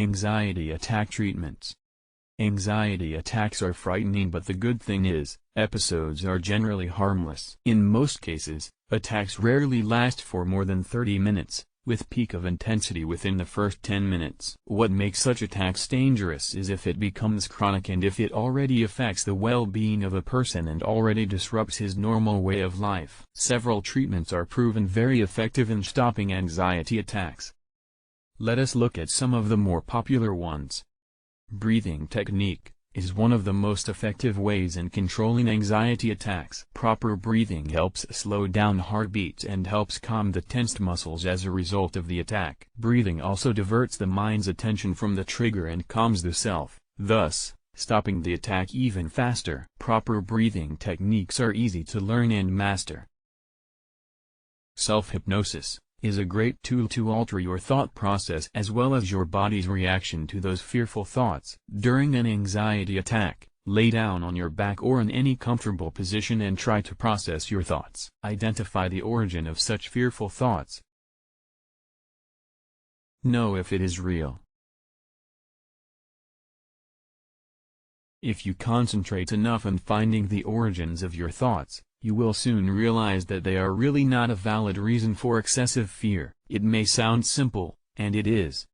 Anxiety attack treatments. Anxiety attacks are frightening, but the good thing is, episodes are generally harmless. In most cases, attacks rarely last for more than 30 minutes, with peak of intensity within the first 10 minutes. What makes such attacks dangerous is if it becomes chronic and if it already affects the well-being of a person and already disrupts his normal way of life. Several treatments are proven very effective in stopping anxiety attacks. Let us look at some of the more popular ones. Breathing technique is one of the most effective ways in controlling anxiety attacks. Proper breathing helps slow down heartbeats and helps calm the tensed muscles as a result of the attack. Breathing also diverts the mind's attention from the trigger and calms the self, thus, stopping the attack even faster. Proper breathing techniques are easy to learn and master. Self-hypnosis is a great tool to alter your thought process as well as your body's reaction to those fearful thoughts. During an anxiety attack, lay down on your back or in any comfortable position and try to process your thoughts. Identify the origin of such fearful thoughts. Know if it is real. If you concentrate enough on finding the origins of your thoughts, you will soon realize that they are really not a valid reason for excessive fear. It may sound simple, and it is.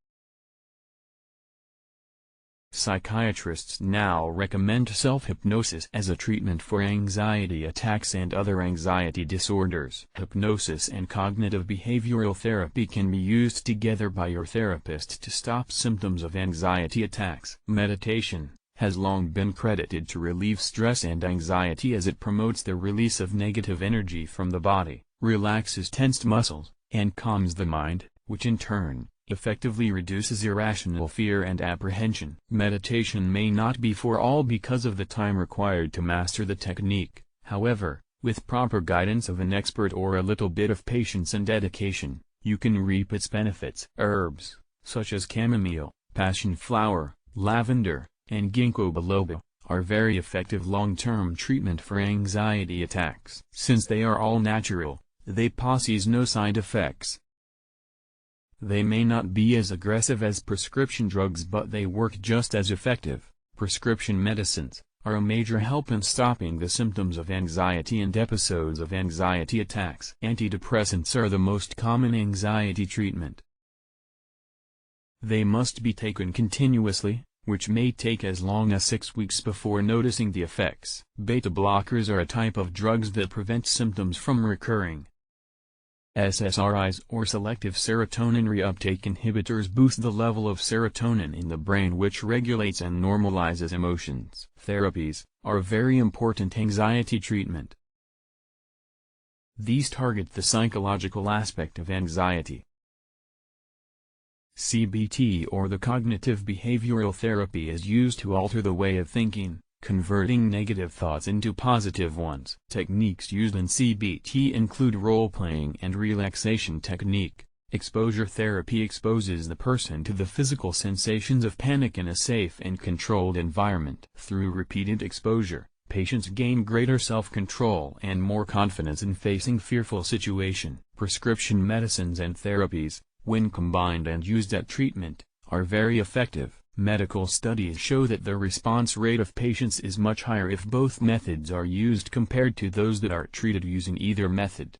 Psychiatrists now recommend self-hypnosis as a treatment for anxiety attacks and other anxiety disorders. Hypnosis and cognitive behavioral therapy can be used together by your therapist to stop symptoms of anxiety attacks. Meditation has long been credited to relieve stress and anxiety as it promotes the release of negative energy from the body, relaxes tensed muscles, and calms the mind, which in turn, effectively reduces irrational fear and apprehension. Meditation may not be for all because of the time required to master the technique, however, with proper guidance of an expert or a little bit of patience and dedication, you can reap its benefits. Herbs, such as chamomile, passion flower, lavender, and ginkgo biloba, are very effective long-term treatment for anxiety attacks. Since they are all natural, they possess no side effects. They may not be as aggressive as prescription drugs, but they work just as effective. Prescription medicines are a major help in stopping the symptoms of anxiety and episodes of anxiety attacks. Antidepressants are the most common anxiety treatment. They must be taken continuously, which may take as long as 6 weeks before noticing the effects. Beta blockers are a type of drugs that prevent symptoms from recurring. SSRIs or selective serotonin reuptake inhibitors boost the level of serotonin in the brain, which regulates and normalizes emotions. Therapies are a very important anxiety treatment. These target the psychological aspect of anxiety. CBT or the cognitive behavioral therapy is used to alter the way of thinking, converting negative thoughts into positive ones. Techniques used in CBT include role-playing and relaxation technique. Exposure therapy exposes the person to the physical sensations of panic in a safe and controlled environment. Through repeated exposure, patients gain greater self-control and more confidence in facing fearful situations. Prescription medicines and therapies, when combined and used at treatment, are very effective. Medical studies show that the response rate of patients is much higher if both methods are used compared to those that are treated using either method.